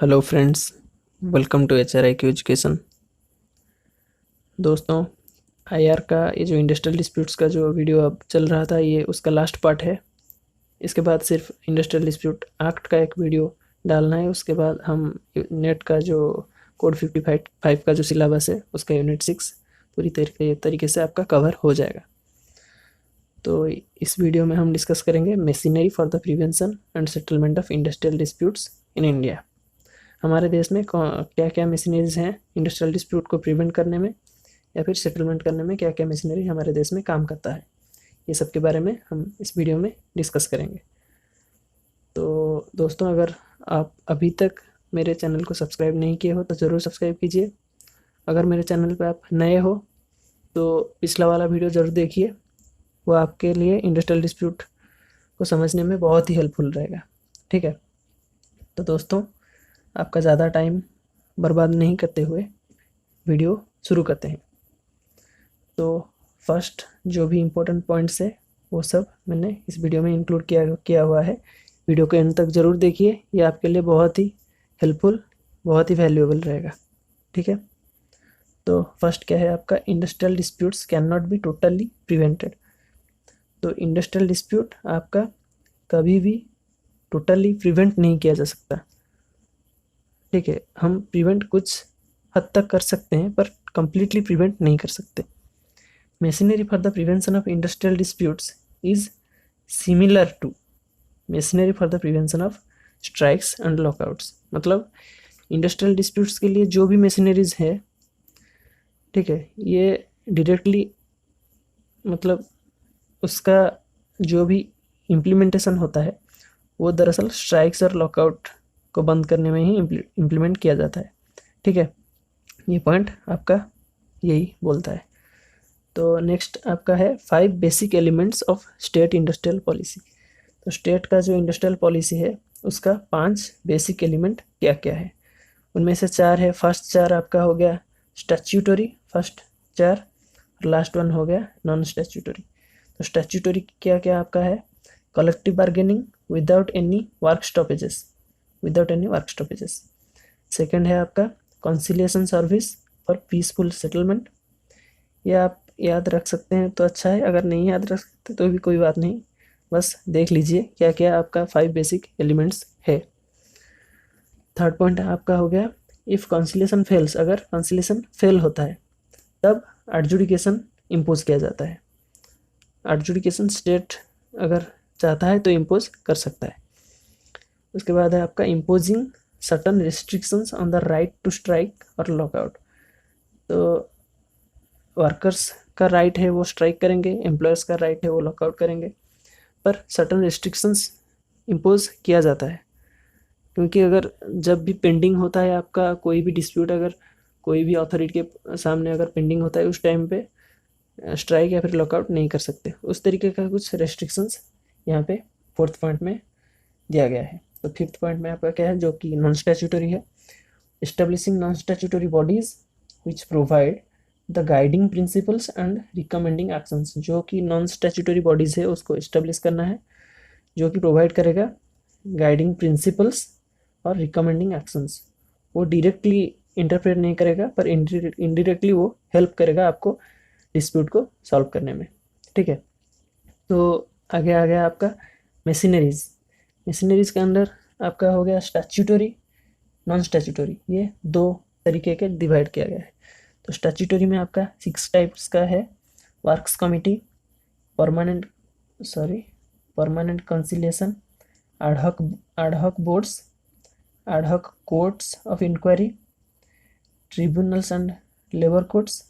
Hello friends, welcome to HRIQ education. दोस्तों, IR का ये जो इंडस्ट्रियल डिस्प्यूट्स का जो वीडियो अब चल रहा था, ये उसका लास्ट पार्ट है। इसके बाद सिर्फ इंडस्ट्रियल डिस्प्यूट एक्ट का एक वीडियो डालना है। उसके बाद हम नेट का जो कोड 55 का जो सिलेबस है, उसका यूनिट 6 पूरी तरीके से आपका कवर हो जाएगा। तो इस वीडियो में हम डिस्कस करेंगे machinery for the prevention and settlement of industrial disputes in India. हमारे देश में क्या क्या मशीनरीज हैं इंडस्ट्रियल डिस्प्यूट को प्रिवेंट करने में या फिर सेटलमेंट करने में, क्या क्या मशीनरी हमारे देश में काम करता है, ये सब के बारे में हम इस वीडियो में डिस्कस करेंगे। तो दोस्तों, अगर आप अभी तक मेरे चैनल को सब्सक्राइब नहीं किए हो तो ज़रूर सब्सक्राइब कीजिए। अगर मेरे चैनल पर आप नए हो तो पिछला वाला वीडियो ज़रूर देखिए, वो आपके लिए इंडस्ट्रियल डिस्प्यूट को समझने में बहुत ही हेल्पफुल रहेगा। ठीक है, तो दोस्तों, आपका ज़्यादा टाइम बर्बाद नहीं करते हुए वीडियो शुरू करते हैं। तो फर्स्ट जो भी इम्पोर्टेंट पॉइंट्स है वो सब मैंने इस वीडियो में इंक्लूड किया हुआ है। वीडियो के एंड तक ज़रूर देखिए, ये आपके लिए बहुत ही हेल्पफुल, बहुत ही वैल्यूएबल रहेगा। ठीक है, तो फर्स्ट क्या है आपका, industrial disputes can not be totally prevented. तो इंडस्ट्रियल डिस्प्यूट आपका कभी भी टोटली प्रिवेंट नहीं किया जा सकता। ठीक है, हम प्रिवेंट कुछ हद तक कर सकते हैं पर कंप्लीटली प्रिवेंट नहीं कर सकते। Machinery for the prevention of industrial disputes is similar to machinery for the prevention of strikes and lockouts. मतलब इंडस्ट्रियल डिस्प्यूट्स के लिए जो भी मशीनरीज है, ठीक है, ये डायरेक्टली मतलब उसका जो भी इम्प्लीमेंटेशन होता है वो दरअसल स्ट्राइक्स और लॉकआउट को बंद करने में ही इम्प्लीमेंट किया जाता है। ठीक है, ये पॉइंट आपका यही बोलता है। तो नेक्स्ट आपका है 5 basic elements of state industrial policy. तो स्टेट का जो इंडस्ट्रियल पॉलिसी है उसका 5 बेसिक एलिमेंट क्या क्या है, उनमें से 4 है। फर्स्ट 4 आपका हो गया स्टैट्यूटरी, फर्स्ट 4, और लास्ट वन हो गया नॉन स्टैट्यूटरी। तो स्टैट्यूटरी क्या क्या आपका है, collective bargaining without any work stoppages, without any work stoppages. Second है आपका conciliation service for peaceful settlement. ये आप याद रख सकते हैं तो अच्छा है, अगर नहीं याद रख सकते तो भी कोई बात नहीं, बस देख लीजिए क्या क्या आपका 5 बेसिक एलिमेंट्स है। थर्ड पॉइंट आपका हो गया इफ़ कंसिलेशन फेल्स, अगर कंसिलेशन फेल होता है तब एडजुडिकेशन इम्पोज किया जाता है। एडजुडिकेशन स्टेट अगर चाहता है तो इम्पोज कर सकता है। उसके बाद है आपका imposing certain restrictions on the right to strike और लॉकआउट। तो वर्कर्स का राइट है वो स्ट्राइक करेंगे, एम्प्लॉयर्स का राइट है वो लॉकआउट करेंगे, पर सर्टन रिस्ट्रिक्शंस इम्पोज किया जाता है। क्योंकि अगर जब भी पेंडिंग होता है आपका कोई भी डिस्प्यूट, अगर कोई भी अथॉरिटी के सामने अगर पेंडिंग होता है, उस टाइम पे स्ट्राइक या फिर लॉकआउट नहीं कर सकते। उस तरीके का कुछ रेस्ट्रिक्शंस यहाँ पे फोर्थ पॉइंट में दिया गया है। तो फिफ्थ पॉइंट में आपका क्या है, जो कि नॉन स्टैट्यूटरी है, establishing non statutory bodies which provide the guiding principles and recommending actions. जो कि नॉन स्टैट्यूटरी बॉडीज़ है उसको इस्टेब्लिश करना है, जो कि प्रोवाइड करेगा गाइडिंग प्रिंसिपल्स और रिकमेंडिंग एक्शंस। वो डायरेक्टली इंटरप्रेट नहीं करेगा पर इनडायरेक्टली वो हेल्प करेगा आपको डिस्प्यूट को सॉल्व करने में। ठीक है, तो आगे आ गया आपका मशीनरीज। मशीनरीज के अंदर आपका हो गया स्टैट्यूटरी, नॉन स्टैट्यूटरी, ये 2 तरीके के डिवाइड किया गया है। तो स्टैट्यूटरी में आपका 6 टाइप्स का है, works committee, permanent conciliation, ad hoc boards, ad hoc courts of inquiry, tribunals and labour courts,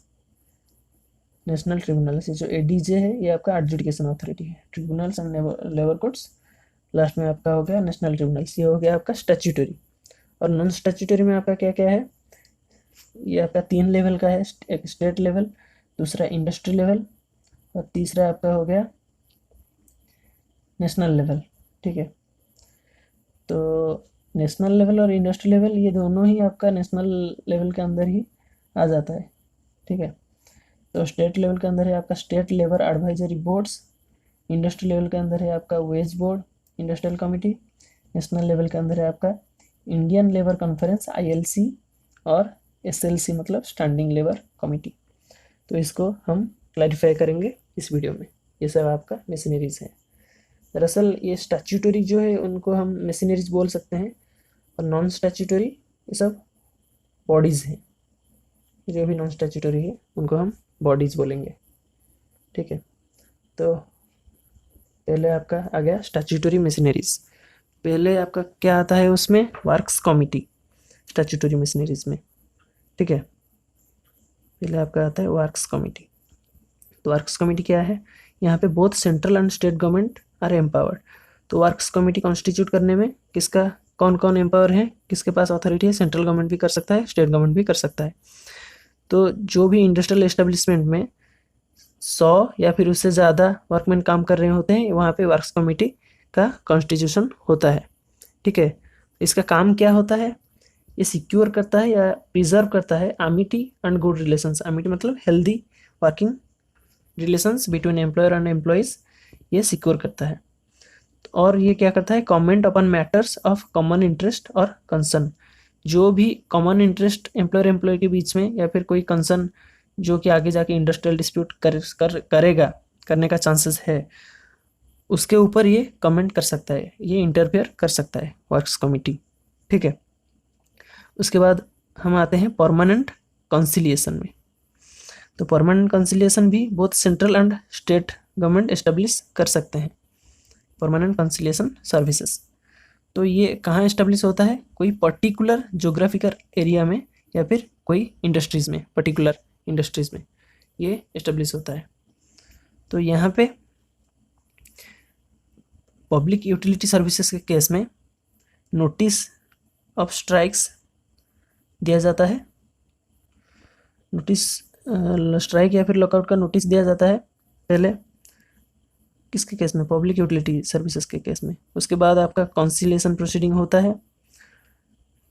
national tribunals. ये जो एडीजे है ये आपका एडजुडिकेशन अथॉरिटी है, tribunals and labour courts. Last में आपका हो गया नेशनल ट्रिब्यूनल्स, ये हो गया आपका स्टैट्यूटरी। और नॉन स्टैट्यूटरी में आपका क्या क्या है, ये आपका 3 लेवल का है, एक स्टेट लेवल, दूसरा इंडस्ट्री लेवल, और तीसरा आपका हो गया नेशनल लेवल। ठीक है, तो नेशनल लेवल और इंडस्ट्री लेवल ये दोनों ही आपका नेशनल लेवल के अंदर ही आ जाता है। ठीक है, तो स्टेट लेवल के अंदर है आपका state labour advisory boards, industry level के अंदर है आपका wage board, industrial committee, national level के अंदर है आपका इंडियन लेबर कॉन्फ्रेंस ILC और SLC मतलब स्टैंडिंग लेबर कमेटी। तो इसको हम क्लैरिफाई करेंगे इस वीडियो में। ये सब आपका मशीनरीज है। दरअसल ये स्टैट्यूटरी जो है उनको हम मशीनरीज बोल सकते हैं, और नॉन स्टैट्यूटरी ये सब बॉडीज़ हैं। जो भी नॉन स्टैट्यूटरी है उनको हम बॉडीज़ बोलेंगे, ठीक है। तो पहले आपका आ गया स्टैट्यूटरी मशीनरीज। पहले आपका क्या आता है उसमें, वर्क्स कमिटी स्टैट्यूटरी मशीनरीज में, ठीक है। पहले आपका आता है वर्क्स कमिटी। तो वर्क्स कमिटी क्या है, यहाँ पे both central and state government are empowered. तो वर्क्स कमिटी कॉन्स्टिट्यूट करने में किसका कौन कौन एम्पावर है, किसके पास अथॉरिटी है, सेंट्रल गवर्नमेंट भी कर सकता है, स्टेट गवर्नमेंट भी कर सकता है। तो जो भी इंडस्ट्रियल एस्टेब्लिशमेंट में 100 या फिर उससे ज़्यादा वर्कमैन काम कर रहे होते हैं, वहाँ पे वर्क्स कमेटी का कॉन्स्टिट्यूशन होता है, ठीक है। इसका काम क्या होता है, ये सिक्योर करता है या प्रिजर्व करता है amity and good relations. Amity मतलब healthy working relations between employer and employees, ये सिक्योर करता है। और ये क्या करता है, comment upon matters of common interest और कंसर्न। जो भी कॉमन इंटरेस्ट एम्प्लॉयर एम्प्लॉय के बीच में या फिर कोई कंसर्न जो कि आगे जाके इंडस्ट्रियल डिस्प्यूट करेगा, करने का चांसेस है, उसके ऊपर ये कमेंट कर सकता है, ये इंटरफेयर कर सकता है वर्क्स कमिटी, ठीक है। उसके बाद हम आते हैं परमानेंट कंसिलिएशन में। तो परमानेंट कंसिलिएशन भी बहुत central and state government establish कर सकते हैं, परमानेंट कंसिलिएशन सर्विसेज। तो ये कहाँ एस्टेब्लिश होता है, कोई पर्टिकुलर जोग्राफिकल एरिया में या फिर कोई इंडस्ट्रीज़ में, पर्टिकुलर इंडस्ट्रीज़ में ये एस्टेब्लिश होता है। तो यहाँ पे पब्लिक यूटिलिटी सर्विसेज के केस में नोटिस ऑफ स्ट्राइक्स दिया जाता है, नोटिस स्ट्राइक या फिर लॉकआउट का नोटिस दिया जाता है पहले, किसके केस में, पब्लिक यूटिलिटी सर्विसेज के केस में। उसके बाद आपका कॉन्सिलिएशन प्रोसीडिंग होता है,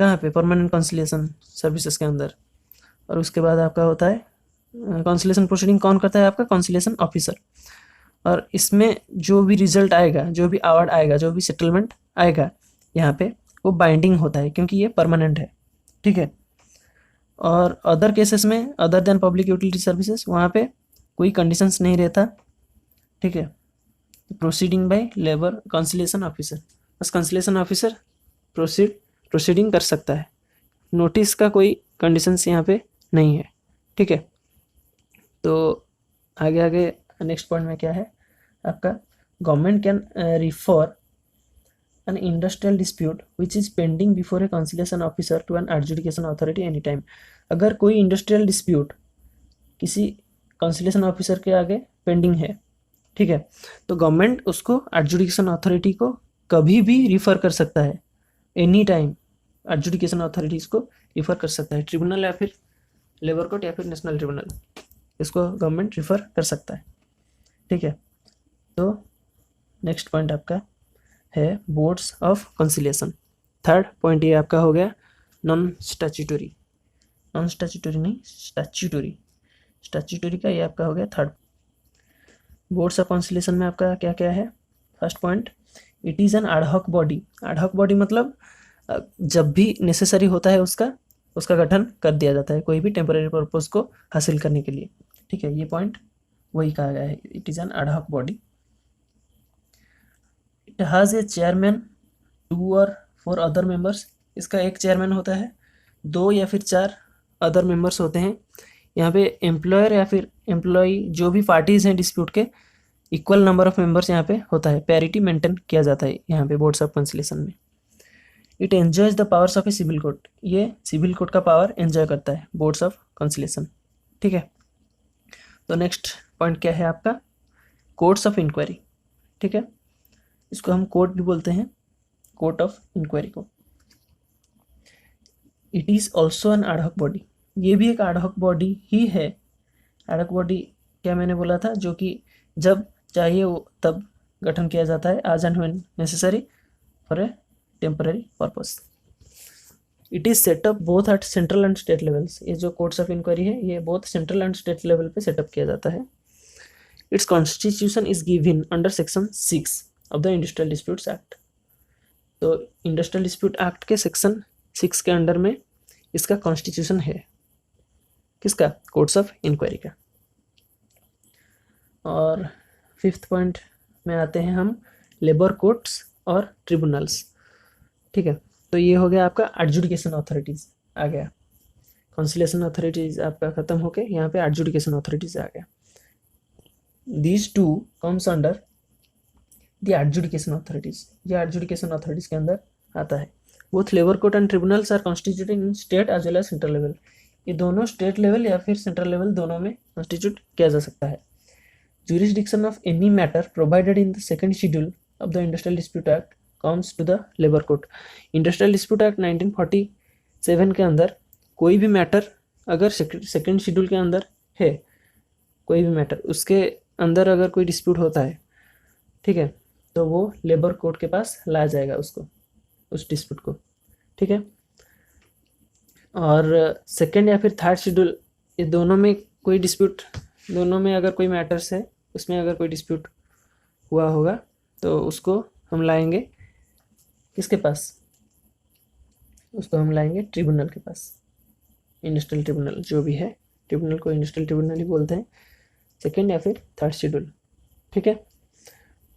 कहाँ पे, परमानेंट कॉन्सिलिएशन सर्विसेज के अंदर। और उसके बाद आपका होता है कॉन्सिलिएशन प्रोसीडिंग कौन करता है, आपका कॉन्सिलिएशन ऑफिसर। और इसमें जो भी रिजल्ट आएगा, जो भी अवार्ड आएगा, जो भी सेटलमेंट आएगा यहाँ पे, वो बाइंडिंग होता है क्योंकि ये परमानेंट है, ठीक है। और अदर केसेस में, other than public utility services, वहाँ पे कोई कंडीशंस नहीं रहता, ठीक है। Proceeding by labour conciliation officer, बस कंसिलिएशन ऑफिसर प्रोसीडिंग कर सकता है, नोटिस का कोई कंडीशंस यहाँ पे नहीं है, ठीक है। तो आगे नेक्स्ट पॉइंट में क्या है आपका, government can refer an industrial dispute which is pending before a conciliation officer to an adjudication authority any time। अगर कोई इंडस्ट्रियल डिस्प्यूट किसी कंसिलिएशन ऑफिसर के आगे पेंडिंग है, ठीक है, तो गवर्नमेंट उसको एडजुडिकेशन अथॉरिटी को कभी भी रिफ़र कर सकता है, एनी टाइम एडजुडिकेशन अथॉरिटीज़ को रिफ़र कर सकता है, ट्रिब्यूनल या फिर लेबर कोर्ट या फिर नेशनल ट्रिब्यूनल, इसको गवर्नमेंट रिफ़र कर सकता है, ठीक है। तो नेक्स्ट पॉइंट आपका है boards of conciliation. Third point ये आपका हो गया नॉन स्टैट्यूटरी नहीं, स्टैट्यूटरी का ये आपका हो गया थर्ड। बोर्ड्स ऑफ कंसिलिएशन में आपका क्या क्या है, first point, it is an ad hoc body. Ad hoc body मतलब जब भी नेसेसरी होता है उसका गठन कर दिया जाता है कोई भी टेम्पररी पर्पस को हासिल करने के लिए, ठीक है। ये पॉइंट वही कहा गया है, it is an ad hoc body. It has a chairman, 2 और 4 अदर मेंबर्स। इसका एक चेयरमैन होता है, 2 या फिर 4 अदर मेंबर्स होते हैं। यहाँ पे एम्प्लॉयर या फिर एम्प्लॉई जो भी पार्टीज़ हैं डिस्प्यूट के, इक्वल नंबर ऑफ मेंबर्स यहाँ पे होता है, पैरिटी मेंटेन किया जाता है यहाँ पे बोर्ड्स ऑफ कंसिलिएशन में। It enjoys the powers of a civil court, ये सिविल कोर्ट का पावर एन्जॉय करता है बोर्ड्स ऑफ कंसिलिएशन, ठीक है। तो नेक्स्ट पॉइंट क्या है आपका, कोर्ट्स ऑफ इंक्वायरी, ठीक है। इसको हम कोर्ट भी बोलते हैं, कोर्ट ऑफ इंक्वायरी को। It is also an ad hoc body, ये भी एक एडहॉक बॉडी ही है। एडहॉक बॉडी क्या मैंने बोला था, जो कि जब चाहिए वो तब गठन किया जाता है, as and when necessary for a temporary purpose. It is set up both at central and state levels, ये जो कोर्ट्स ऑफ इंक्वायरी है ये both central and state level पे सेटअप किया जाता है। Its constitution is given under section 6 of the industrial disputes act. तो industrial dispute act के सेक्शन 6 के अंडर में इसका कॉन्स्टिट्यूशन है, किसका, कोर्ट्स ऑफ इंक्वायरी का। और 5th पॉइंट में आते हैं हम, लेबर कोर्ट्स और ट्रिब्यूनल्स। ठीक है, तो ये हो गया आपका एडजुडिकेशन अथॉरिटीज़ आ गया, कॉन्सिलेशन अथॉरिटीज़ आपका ख़त्म होके यहाँ पे एडजुडिकेशन अथॉरिटीज़ आ गया। These two comes under the adjudication authorities, ये एडजुडिकेशन अथॉरिटीज़ के अंदर आता है। Both labour court and tribunals are constituted in state as well as central level, ये दोनों स्टेट लेवल या फिर सेंट्रल लेवल दोनों में कॉन्स्टिट्यूट किया जा सकता है। Jurisdiction of any matter provided in the second schedule of the Industrial Dispute Act comes to the Labor Court. Industrial Dispute Act 1947 के अंदर कोई भी मैटर अगर सेकेंड शेड्यूल के अंदर है, कोई भी मैटर उसके अंदर अगर कोई डिस्प्यूट होता है, ठीक है, तो वो लेबर कोर्ट के पास लाया जाएगा उसको, उस डिस्प्यूट को। ठीक है, और सेकेंड या फिर थर्ड शेड्यूल, ये दोनों में कोई डिस्प्यूट, दोनों में अगर कोई मैटर्स है उसमें अगर कोई डिस्प्यूट हुआ होगा तो उसको हम लाएंगे किसके पास, उसको हम लाएंगे ट्रिब्यूनल के पास, इंडस्ट्रियल ट्रिब्यूनल जो भी है, ट्रिब्यूनल को इंडस्ट्रियल ट्रिब्यूनल ही बोलते हैं, सेकेंड या फिर थर्ड शेड्यूल। ठीक है,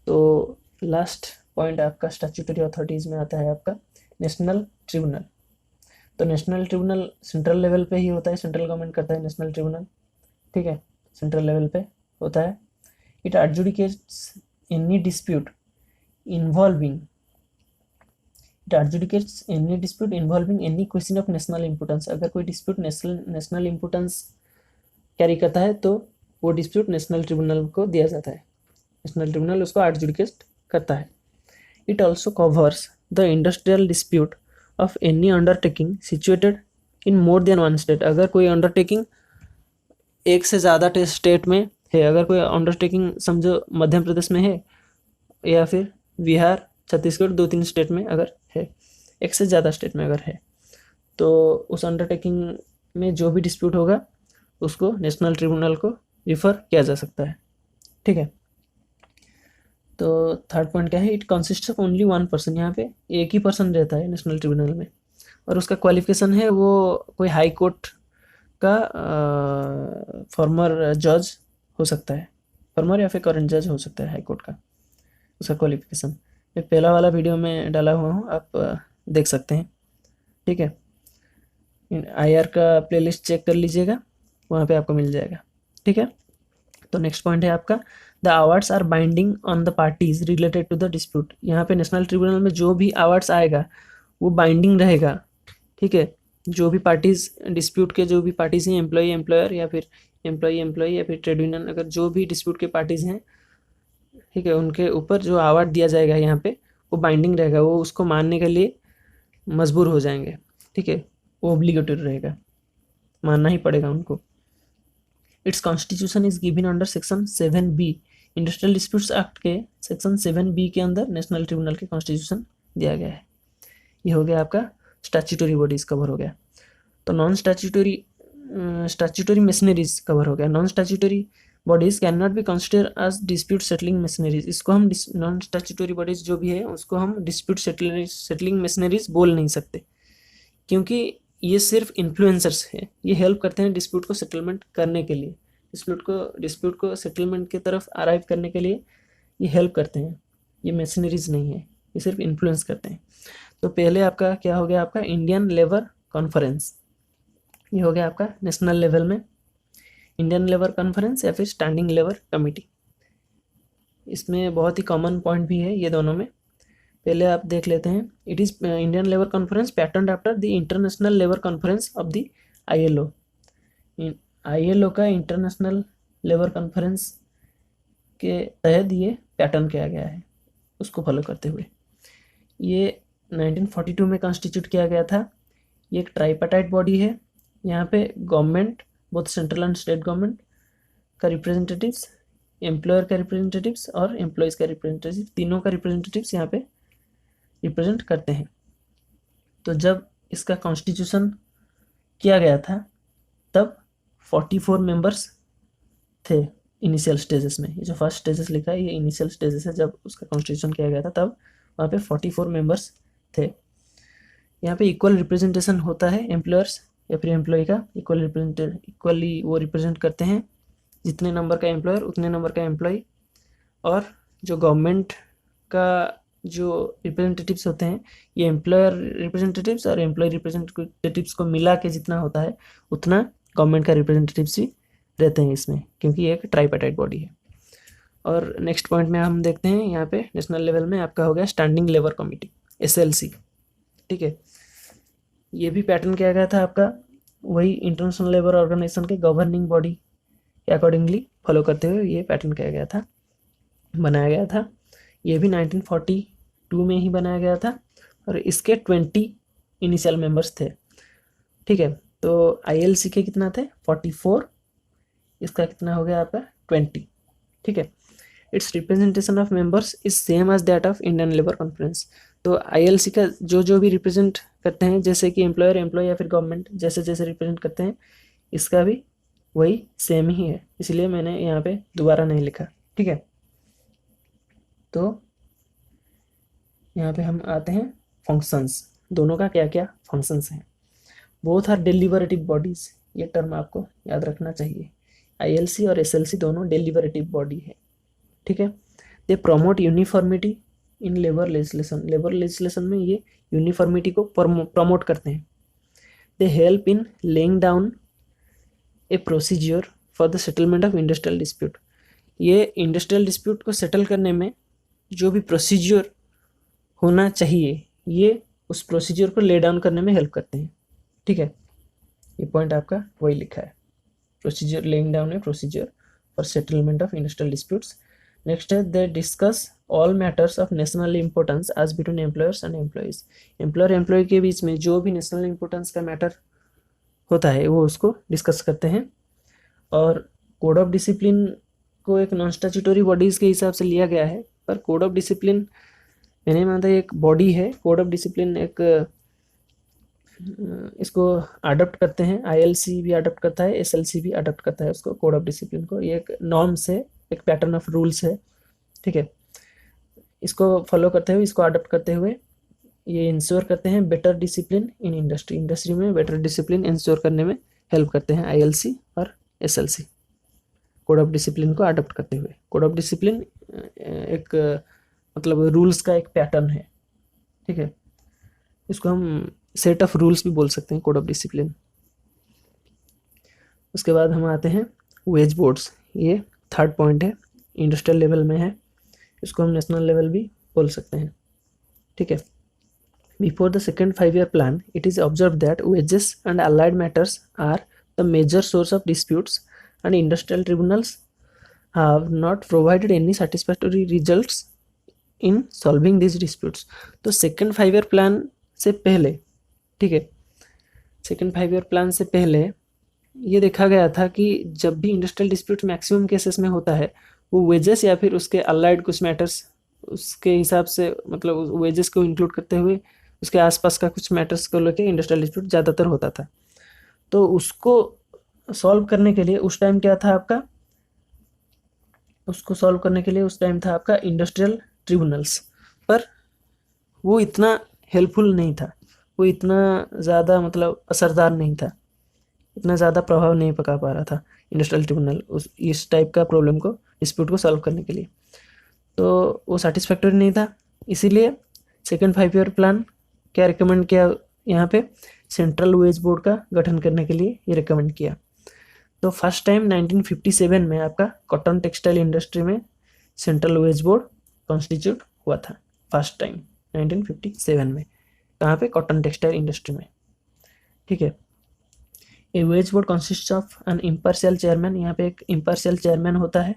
तो लास्ट पॉइंट आपका स्टैट्यूटरी अथॉरिटीज़ में आता है आपका नेशनल ट्रिब्यूनल। तो नेशनल ट्रिब्यूनल सेंट्रल लेवल पे ही होता है, सेंट्रल गवर्नमेंट करता है नेशनल ट्रिब्यूनल। ठीक है, सेंट्रल लेवल पे होता है। It adjudicates any dispute involving, it adjudicates any dispute involving any question of national importance. अगर कोई डिस्प्यूट नेशनल इंपोर्टेंस कैरी करता है तो वो डिस्प्यूट नेशनल ट्रिब्यूनल को दिया जाता है, नेशनल ट्रिब्यूनल उसको एडजुडिकेट करता है। It also covers the industrial dispute of any undertaking situated in more than one state. अगर कोई अंडरटेकिंग एक से ज़्यादा स्टेट में है, अगर कोई अंडरटेकिंग समझो मध्य प्रदेश में है या फिर बिहार, छत्तीसगढ़, 2-3 स्टेट में अगर है, एक से ज़्यादा स्टेट में अगर है, तो उस अंडरटेकिंग में जो भी डिस्प्यूट होगा उसको नेशनल ट्रिब्यूनल को रिफ़र किया जा सकता है। ठीक है, तो थर्ड पॉइंट क्या है, it consist of only one person. यहाँ पे एक ही पर्सन रहता है नेशनल ट्रिब्यूनल में, और उसका क्वालिफिकेशन है वो कोई हाई कोर्ट का फॉर्मर जज हो सकता है, फॉर्मर या फिर करंट जज हो सकता है हाई कोर्ट का, उसका क्वालिफिकेशन। मैं पहला वाला वीडियो में डाला हुआ हूँ, आप देख सकते हैं। ठीक है, IR का प्लेलिस्ट चेक कर लीजिएगा, वहाँ पे आपको मिल जाएगा। ठीक है, तो नेक्स्ट पॉइंट है आपका, the awards are binding on the parties related to the dispute. यहाँ पे नेशनल ट्रिब्यूनल में जो भी अवार्ड्स आएगा वो बाइंडिंग रहेगा। ठीक है, जो भी पार्टीज डिस्प्यूट के जो भी पार्टीज हैं, एम्प्लॉई एम्प्लॉयर या फिर एम्प्लॉई या फिर ट्रेड यूनियन, अगर जो भी डिस्प्यूट के पार्टीज हैं, ठीक है, उनके ऊपर जो अवार्ड दिया जाएगा यहाँ पे वो बाइंडिंग रहेगा, वो उसको मानने के लिए मजबूर हो जाएंगे। ठीक है, वो ऑब्लिगेटरी रहेगा, मानना ही पड़ेगा उनको। It's constitution is given under section 7B। Industrial disputes act के सेक्शन 7B के अंदर नेशनल ट्रिब्यूनल के कॉन्स्टिट्यूशन दिया गया है। ये हो गया आपका स्टैट्यूटरी बॉडीज कवर हो गया। तो नॉन स्टैट्यूटरी मशीनरीज कवर हो गया। Non statutory bodies can not be consider as dispute settling machineries. इसको हम नॉन स्टैट्यूटरी बॉडीज जो भी है उसको हम डिस्प्यूट सेटलिंग मशीनरीज बोल नहीं सकते, क्योंकि ये सिर्फ इन्फ्लुएंसर्स है, ये हेल्प करते हैं डिस्प्यूट को सेटलमेंट करने के लिए, डिस्प्यूट को सेटलमेंट की तरफ अराइव करने के लिए ये हेल्प करते हैं, ये मशीनरीज नहीं है, ये सिर्फ इन्फ्लुएंस करते हैं। तो पहले आपका क्या हो गया, आपका इंडियन लेबर कॉन्फ्रेंस, ये हो गया आपका नेशनल लेवल में इंडियन लेबर कॉन्फ्रेंस या फिर स्टैंडिंग लेबर कमेटी। इसमें बहुत ही कॉमन पॉइंट भी है ये दोनों में, पहले आप देख लेते हैं। It is Indian labour conference pattern after the international labour conference of the ILO। ILO का इंटरनेशनल लेबर कॉन्फ्रेंस के तहत ये पैटर्न किया गया है, उसको फॉलो करते हुए। ये 1942 में कॉन्स्टिट्यूट किया गया था। ये एक ट्राइपार्टाइट बॉडी है, यहाँ पे government, both central and state government का रिप्रेजेंटेटिव्स, एम्प्लॉयर का रिप्रेजेंटेटिव्स और एम्प्लॉयज़ का रिप्रेजेंटेटिव, तीनों का रिप्रेजेंटेटिव्स यहाँ पे रिप्रेजेंट करते हैं। तो जब इसका कॉन्स्टिट्यूशन किया गया था तब 44 मेंबर्स थे इनिशियल स्टेजेस में। ये जो फर्स्ट स्टेजेस लिखा है ये इनिशियल स्टेजेस है, जब उसका कॉन्स्टिट्यूशन किया गया था तब वहाँ पे 44 मेंबर्स थे। यहाँ पे इक्वल रिप्रेजेंटेशन होता है एम्प्लॉयर्स या फिर एम्प्लॉय का इक्वली वो रिप्रेजेंट करते हैं, जितने नंबर का एम्प्लॉयर उतने नंबर का एम्प्लॉय। और जो गवर्नमेंट का जो रिप्रेजेंटेटिव्स होते हैं, ये एम्प्लॉयर रिप्रेजेंटेटिव्स और एम्प्लॉय रिप्रेजेंटेटिव्स को मिला के जितना होता है उतना गवर्नमेंट का रिप्रेजेंटेटिव्स भी रहते हैं इसमें, क्योंकि ये एक ट्राइपार्टाइट बॉडी है। और नेक्स्ट पॉइंट में हम देखते हैं यहाँ पे नेशनल लेवल में आपका हो गया स्टैंडिंग लेबर कमेटी, SLC। ठीक है, ये भी पैटर्न किया गया था आपका वही इंटरनेशनल लेबर ऑर्गेनाइजेशन के गवर्निंग बॉडी के अकॉर्डिंगली फॉलो करते हुए ये पैटर्न किया गया था, बनाया गया था। ये भी 1942 में ही बनाया गया था और इसके 20 इनिशियल मेंबर्स थे। ठीक है, तो ILC के कितना थे 44, इसका कितना हो गया आपका 20। ठीक है, its representation of members is same as that of Indian labour conference. तो ILC का जो भी रिप्रेजेंट करते हैं, जैसे कि एम्प्लॉयर, एम्प्लॉय या फिर गवर्नमेंट जैसे जैसे रिप्रेजेंट करते हैं, इसका भी वही सेम ही है, इसलिए मैंने यहाँ पे दोबारा नहीं लिखा। ठीक है, तो यहाँ पे हम आते हैं फंक्शंस, दोनों का क्या क्या फंक्शंस हैं। बोथ आर डेलिबरेटिव बॉडीज, ये टर्म आपको याद रखना चाहिए। ILC और SLC दोनों डेलिबरेटिव बॉडी है। ठीक है, they promote uniformity in labour legislation. Labour legislation में ये यूनिफॉर्मिटी को प्रमोट करते हैं। They help in laying down a procedure for the settlement of industrial dispute. ये इंडस्ट्रियल डिस्प्यूट को सेटल करने में जो भी प्रोसीजर होना चाहिए, ये उस प्रोसीजर को ले डाउन करने में हेल्प करते हैं। ठीक है, ये पॉइंट आपका वही लिखा है, procedure, laying down a procedure for settlement of industrial disputes. Next है they discuss all matters of national importance as between employers and employees. Employer employee के बीच में जो भी नेशनल इंपॉर्टेंस का मैटर होता है वो उसको डिस्कस करते हैं। और कोड ऑफ डिसिप्लिन को एक नॉन स्टैट्यूटरी बॉडीज़ के हिसाब से लिया गया है, पर कोड ऑफ डिसिप्लिन मैंने मानता है एक बॉडी है। कोड ऑफ डिसिप्लिन एक इसको अडॉप्ट करते हैं, ILC भी अडॉप्ट करता है, SLC भी अडॉप्ट करता है उसको, कोड ऑफ डिसिप्लिन को। ये एक नॉर्म्स है, एक पैटर्न ऑफ रूल्स है। ठीक है, इसको फॉलो करते हुए, इसको अडॉप्ट करते हुए ये इंश्योर करते हैं better discipline in industry. Industry में बेटर डिसिप्लिन इंश्योर करने में हेल्प करते हैं ILC और SLC, कोड ऑफ डिसिप्लिन को अडॉप्ट करते हुए। कोड ऑफ डिसिप्लिन एक मतलब रूल्स का एक पैटर्न है। ठीक है, इसको हम सेट ऑफ रूल्स भी बोल सकते हैं, कोड ऑफ डिसिप्लिन। उसके बाद हम आते हैं वेज बोर्ड्स, ये थर्ड पॉइंट है, इंडस्ट्रियल लेवल में है, इसको हम नेशनल लेवल भी बोल सकते हैं। ठीक है, before the second 5-year plan it is observe that wages and allied matters are the major source of disputes and industrial tribunals have not provided any satisfactory results in solving this disputes. तो second 5-year plan से पहले, ठीक है, second 5-year plan से पहले ये देखा गया था कि जब भी इंडस्ट्रियल डिस्प्यूट मैक्सिमम केसेस में होता है, वो वेजेस या फिर उसके अलाइड कुछ मैटर्स उसके हिसाब से, मतलब वेजेस को इंक्लूड करते हुए उसके आसपास का कुछ मैटर्स को लेकर इंडस्ट्रियल डिस्प्यूट ज़्यादातर होता था। तो उसको सॉल्व करने के लिए उस टाइम क्या था आपका, उसको सॉल्व करने के लिए उस टाइम था आपका इंडस्ट्रियल ट्रिब्यूनल्स, पर वो इतना हेल्पफुल नहीं था, वो इतना ज़्यादा मतलब असरदार नहीं था, इतना ज़्यादा प्रभाव नहीं पका पा रहा था इंडस्ट्रियल ट्रिब्यूनल उस इस टाइप का प्रॉब्लम को, डिस्प्यूट को सॉल्व करने के लिए। तो वो सेटिस्फैक्टरी नहीं था, इसीलिए सेकेंड 5-year प्लान क्या रिकमेंड किया, यहाँ पे सेंट्रल वेज बोर्ड का गठन करने के लिए ये रिकमेंड किया। तो फर्स्ट टाइम 1957 में आपका कॉटन टेक्सटाइल इंडस्ट्री में सेंट्रल वेज बोर्ड कॉन्स्टिट्यूट हुआ था, फर्स्ट टाइम 1957 में। कहाँ पे, कॉटन टेक्सटाइल इंडस्ट्री में। ठीक है, a wage board consist of an impartial chairman, यहाँ पे एक इम्पार्शियल चेयरमैन होता है,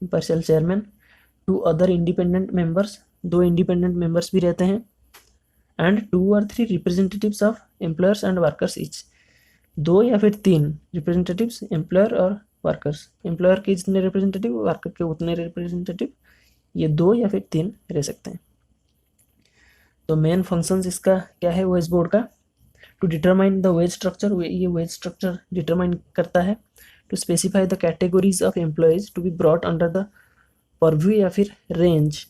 impartial chairman, 2 other independent members, 2 independent members भी रहते हैं, and 2 or 3 representatives of employers and workers each, 2 या फिर 3 रिप्रेजेंटेटिव्स एम्प्लॉयर और वर्कर्स, एम्प्लॉयर के जितने रिप्रेजेंटेटिव, वर्कर के उतने रिप्रेजेंटेटिव, ये 2 या फिर 3 रह सकते हैं। तो मेन फंक्शंस इसका क्या है वेज बोर्ड का, to determine the wage structure, ये वेज स्ट्रक्चर डिटरमाइन करता है, to specify the categories of employees to be brought under the purview या फिर range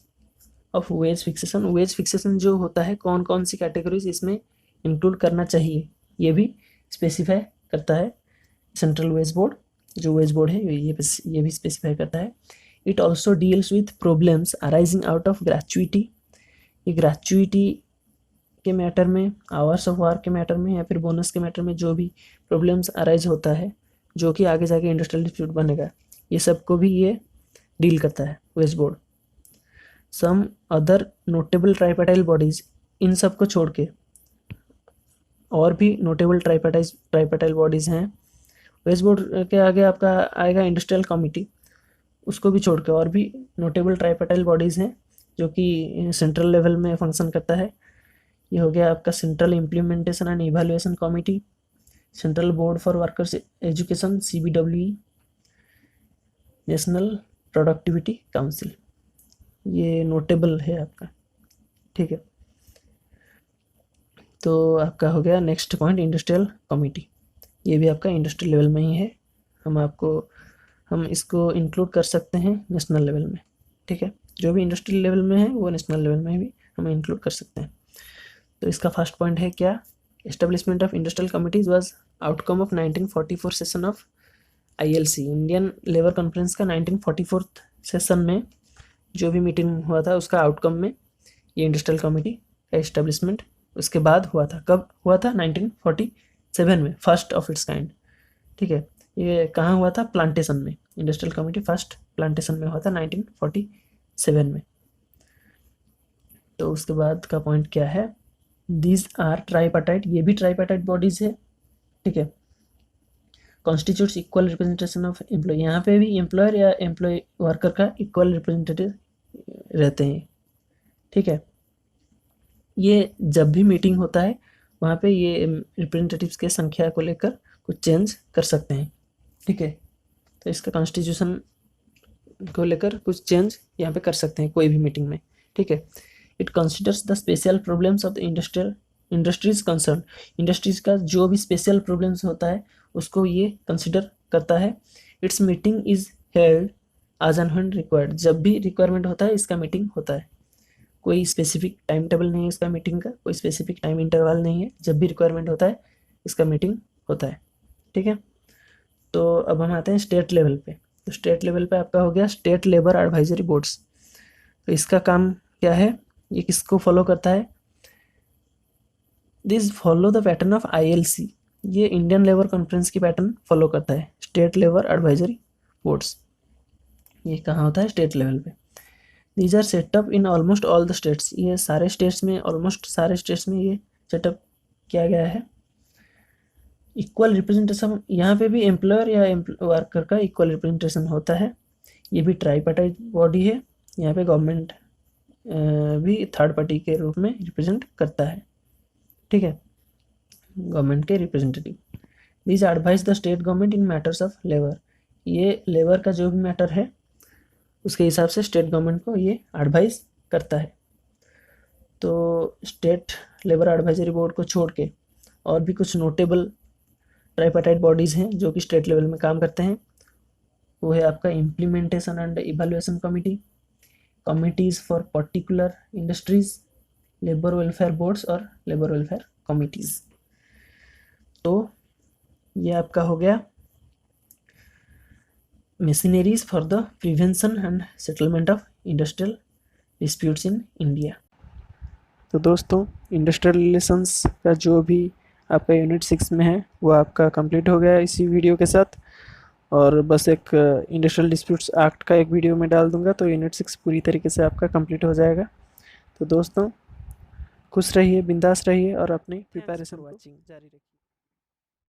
of wage fixation, wage fixation जो होता है कौन कौन सी कैटेगरीज इसमें इंक्लूड करना चाहिए ये भी स्पेसिफाई करता है सेंट्रल वेज बोर्ड। जो वेज बोर्ड है ये भी स्पेसिफाई करता है। It also deals with problems arising out of gratuity, ये ग्रेचुइटी के मैटर में, आवर्स ऑफ वर्क के मैटर में या फिर बोनस के मैटर में जो भी प्रॉब्लम्स अराइज होता है जो कि आगे जाके इंडस्ट्रियल डिस्प्यूट बनेगा, ये सब को भी ये डील करता है wage board. Some other notable tripartite bodies, इन सब को छोड़ के और भी नोटेबल ट्राइपार्टाइल बॉडीज़ हैं। वेज बोर्ड के आगे आपका आएगा इंडस्ट्रियल कमिटी, उसको भी छोड़ के और भी नोटेबल ट्राइपार्टाइल बॉडीज़ हैं जो कि सेंट्रल लेवल में फंक्शन करता है। ये हो गया आपका central implementation and evaluation committee, central board for workers education CBWE, national productivity council, ये नोटेबल है आपका। ठीक है, तो आपका हो गया नेक्स्ट पॉइंट इंडस्ट्रियल कमिटी, ये भी आपका इंडस्ट्रियल लेवल में ही है। हम इसको इंक्लूड कर सकते हैं नेशनल लेवल में। ठीक है, जो भी इंडस्ट्रियल लेवल में है वो नेशनल लेवल में भी हम इंक्लूड कर सकते हैं। तो इसका फर्स्ट पॉइंट है क्या, establishment of industrial committees was outcome of 1944 session of ILC, Indian labour conference का 1944 सेशन में जो भी मीटिंग हुआ था उसका आउटकम में ये इंडस्ट्रियल कमिटी का एस्टेब्लिशमेंट उसके बाद हुआ था। कब हुआ था? 1947 में, फर्स्ट ऑफ इट्स काइंड। ठीक है, ये कहाँ हुआ था? प्लांटेशन में। इंडस्ट्रियल कमिटी फर्स्ट प्लांटेशन में हुआ था 1947 में। तो उसके बाद का पॉइंट क्या है, दीज आर ट्राइपार्टाइट, ये भी ट्राइपार्टाइट बॉडीज है। ठीक है, constitutes equal representation of employee, यहाँ पे भी एम्प्लॉयर या एम्प्लॉय वर्कर का इक्वल रिप्रेजेंटेटिव रहते हैं। ठीक है, ये जब भी मीटिंग होता है वहाँ पे ये रिप्रेजेंटेटिव्स के संख्या को लेकर कुछ चेंज कर सकते हैं। ठीक है, तो इसका कॉन्स्टिट्यूशन को लेकर कुछ चेंज यहाँ पे कर सकते हैं कोई भी मीटिंग में। ठीक है, it considers the special problems of the industries concern, industries का जो भी स्पेशल प्रॉब्लम्स होता है उसको ये कंसिडर करता है। Its meeting is held as and when required, जब भी रिक्वायरमेंट होता है इसका मीटिंग होता है। कोई स्पेसिफिक टाइम टेबल नहीं है इसका मीटिंग का, कोई स्पेसिफिक टाइम इंटरवल नहीं है, जब भी रिक्वायरमेंट होता है इसका मीटिंग होता है। ठीक है, तो अब हम आते हैं स्टेट लेवल पे। तो स्टेट लेवल पे आपका हो गया स्टेट लेबर एडवाइजरी बोर्ड्स। तो इसका काम क्या है, ये किसको फॉलो करता है? This follow the pattern of ILC, ये इंडियन लेबर कॉन्फ्रेंस की पैटर्न फॉलो करता है। स्टेट लेबर एडवाइजरी बोर्ड्स ये कहाँ होता है? स्टेट लेवल पे। These are set up in almost all the states, ये सारे स्टेट्स में, ऑलमोस्ट सारे स्टेट्स में ये सेटअप किया गया है। इक्वल रिप्रेजेंटेशन, यहाँ पे भी एम्प्लॉयर या वर्कर का इक्वल रिप्रेजेंटेशन होता है। ये भी ट्राइपार्टाइट बॉडी है, यहाँ पे गवर्नमेंट भी थर्ड पार्टी के रूप में रिप्रेजेंट करता है। ठीक है, गवर्नमेंट के representative. These advise the state government in matters of labour, ये लेबर का जो भी मैटर है उसके हिसाब से स्टेट गवर्नमेंट को ये एडवाइस करता है। तो स्टेट लेबर एडवाइजरी बोर्ड को छोड़ के और भी कुछ नोटेबल ट्राइपार्टाइट बॉडीज़ हैं जो कि स्टेट लेवल में काम करते हैं। वो है आपका implementation and evaluation committee, committees for particular industries, labour welfare boards और लेबर वेलफेयर कमिटीज़। तो ये आपका हो गया machineries for the prevention and settlement of industrial disputes in India. तो दोस्तों, इंडस्ट्रियल रिलेशंस का जो भी आपका यूनिट 6 में है वो आपका कंप्लीट हो गया इसी वीडियो के साथ। और बस एक इंडस्ट्रियल डिस्प्यूट्स एक्ट का एक वीडियो में डाल दूंगा तो यूनिट 6 पूरी तरीके से आपका कंप्लीट हो जाएगा। तो दोस्तों, खुश रहिए, बिंदास रहिए और अपनी प्रिपरेशन जारी रखिए।